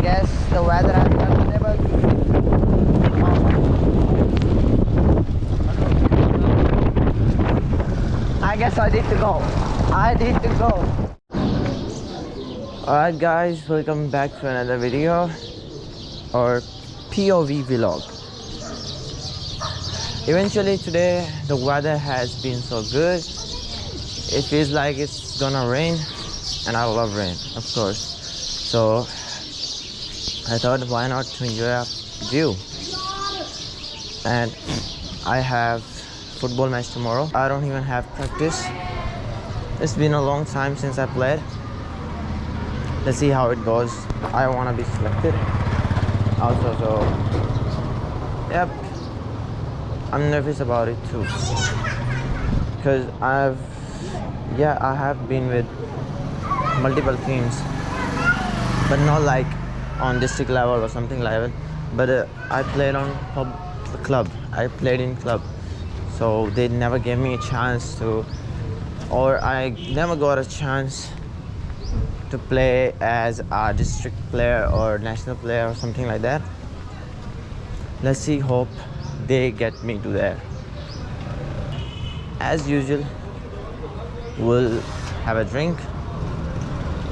guess the weather has turned stable. I guess I need to go. I need to go. Alright guys, welcome back to another video or POV vlog. Eventually today the weather has been so good. It feels like it's gonna rain, and I love rain, of course. So I thought, why not to enjoy a view? And I have football match tomorrow. I don't even have practice. It's been a long time since I played. Let's see how it goes. I want to be selected also, so yep, I'm nervous about it too, because I have been with multiple teams, but not like on district level or something like that. But I played on club. I played in club, so they never gave me a chance to, or I never got a chance to play as a district player or national player or something like that. Let's see, hope they get me to there. As usual, we'll have a drink,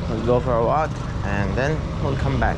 we'll go for a walk, and then we'll come back.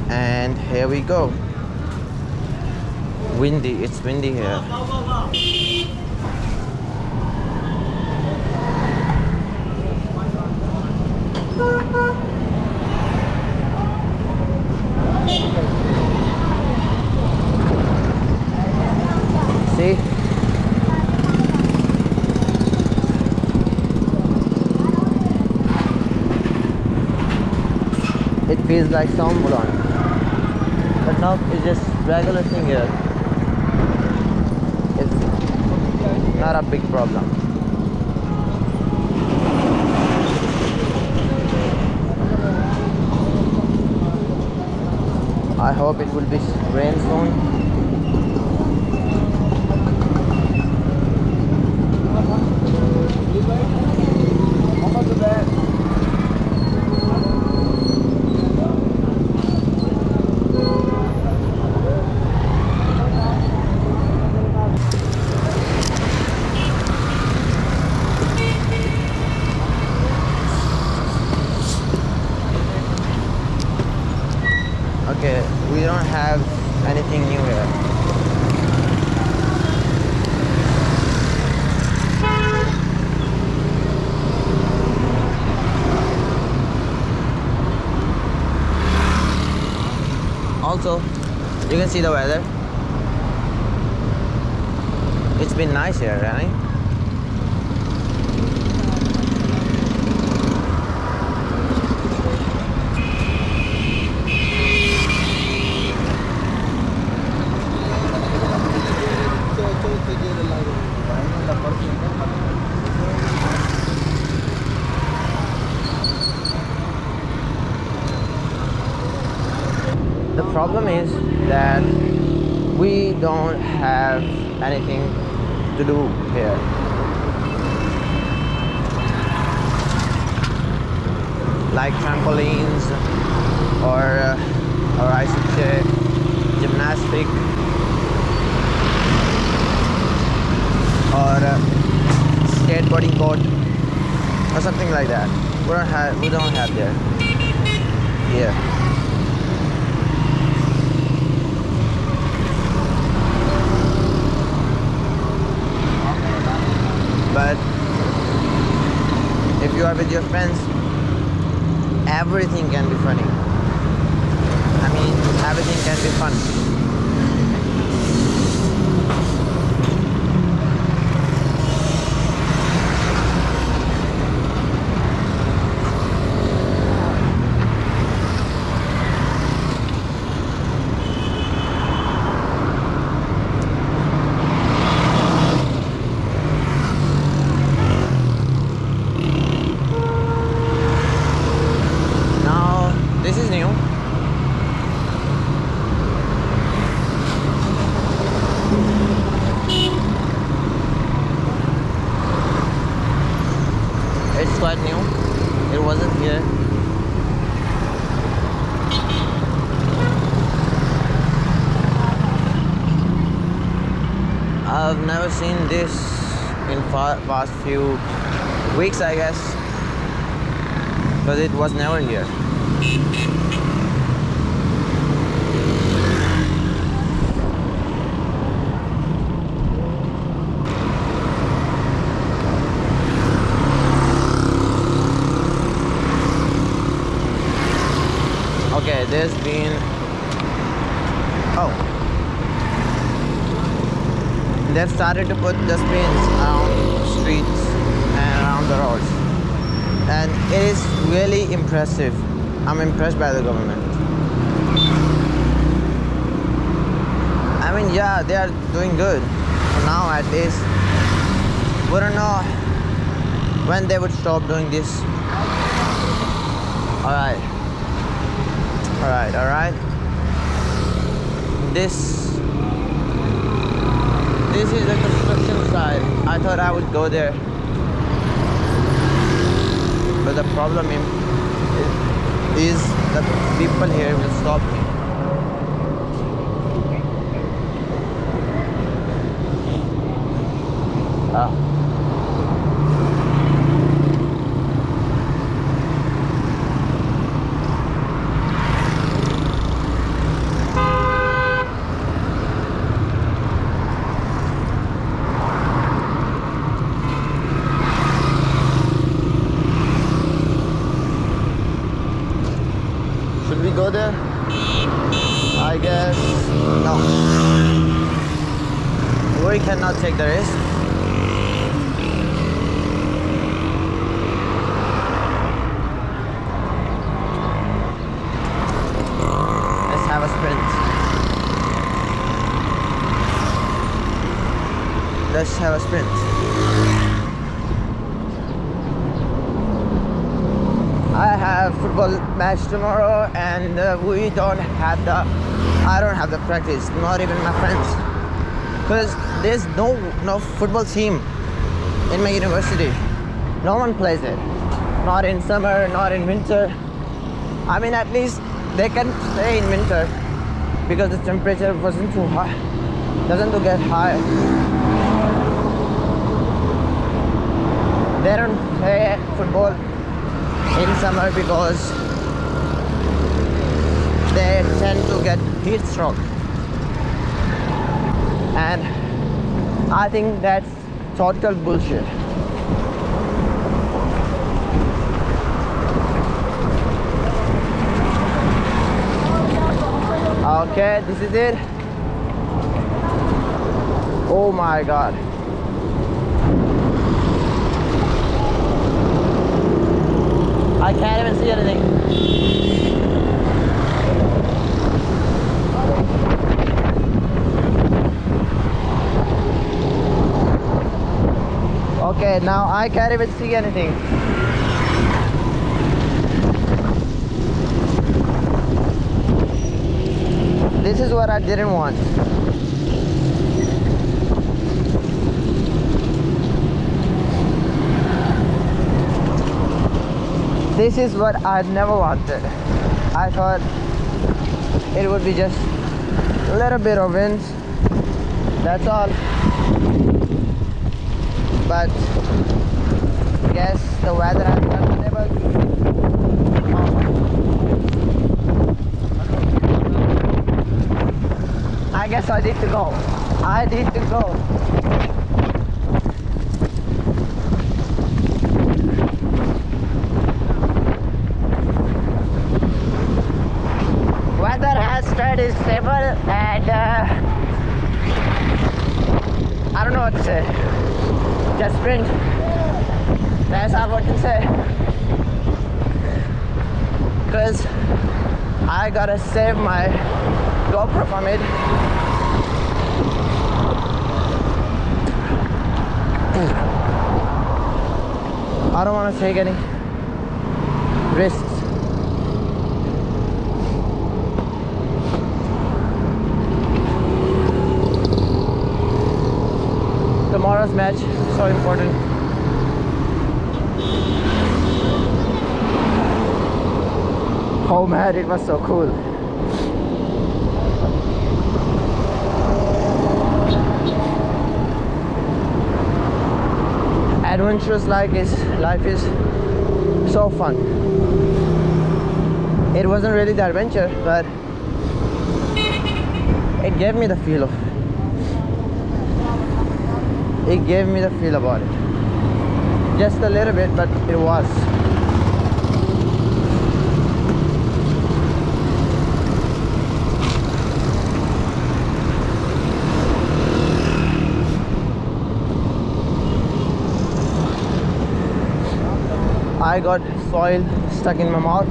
And here we go. Windy, it's windy here. See? It feels like Stormy, but now it's just regular thing here. It's not a big problem. I hope it will be rain soon. Okay, we don't have anything new here. Also, you can see the weather. It's been nice here, right? The problem is that we don't have anything to do here. Like trampolines or I should say gymnastic or skateboarding court or something like that. We don't have there here. But if you are with your friends, everything can be funny. I mean, everything can be fun. It's quite new. It wasn't here. I've never seen this in past few weeks, I guess, because it was never here. Okay, there's been they've started to put dustbins around streets and around the roads, and it is really impressive. I'm impressed by the government. I mean, yeah, they are doing good for now at least. We don't know when they would stop doing this. Alright. This is the construction site. I thought I would go there, but the problem is that people here will stop me. Should we go there? I guess no. We cannot take the risk. Let's have a sprint. Let's have a sprint. I have football match tomorrow, and I don't have the practice, not even my friends, because there's no football team in my university. No one plays it, not in summer, not in winter. I mean, at least they can play in winter because the temperature wasn't too high, doesn't get high. They don't play football in summer because they tend to get heat stroke, and I think that's total bullshit. Okay, this is it. Oh my god. I can't even see anything. Okay, now I can't even see anything. This is what I didn't want. This is what I never wanted. I thought it would be just a little bit of wind, that's all. But I guess the weather has been unstable. I guess I need to go. I need to go. Weather has started stable, and I don't know what to say. Just sprint. That's all I can say. Because I gotta save my GoPro from it. I don't want to take any risks. Tomorrow's match, so important. Oh man, it was so cool. Adventurous life is so fun. It wasn't really the adventure, but it gave me the feel of it gave me the feel about it. Just a little bit, but it was. I got soil stuck in my mouth.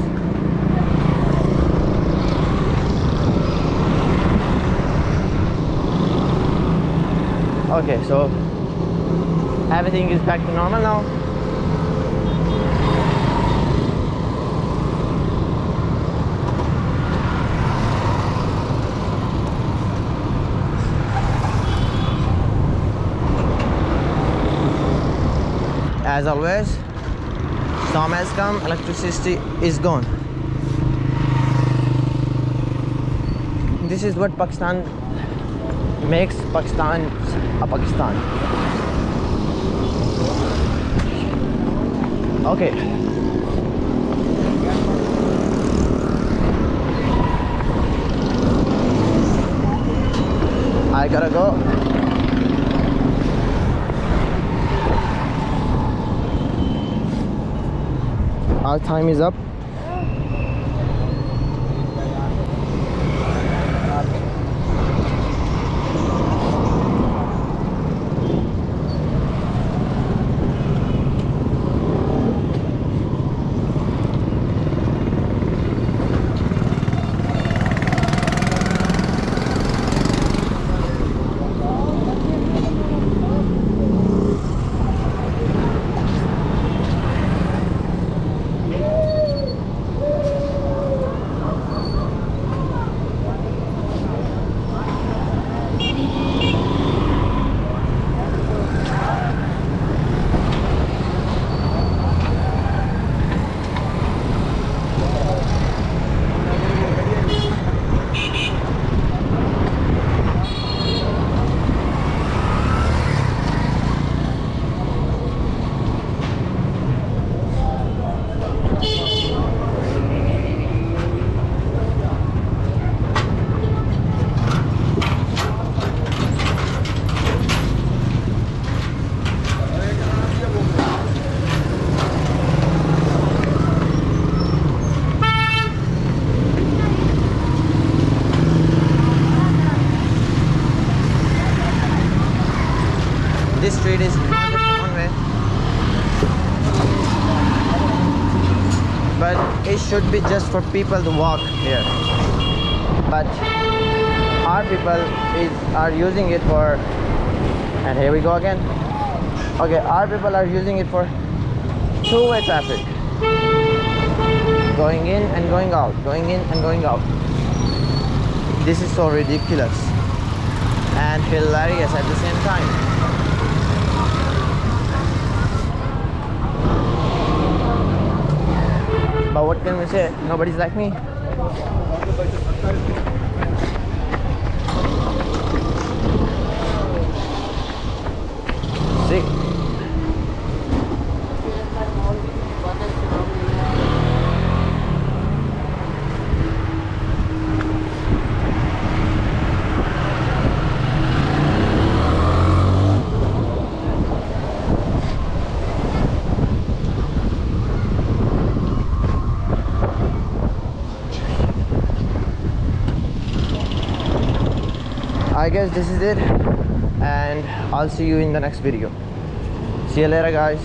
Okay, so everything is back to normal now. As always, storm has come, electricity is gone. This is what Pakistan makes Pakistan a Pakistan. Okay. I gotta go. Our time is up. This street is not just one way, but it should be just for people to walk here. But our people are using it for, and here we go again. Okay, our people are using it for two-way traffic, going in and going out, going in and going out. This is so ridiculous and hilarious at the same time. But what can we say? Nobody's like me. See? I guess this is it, and I'll see you in the next video. See you later, guys.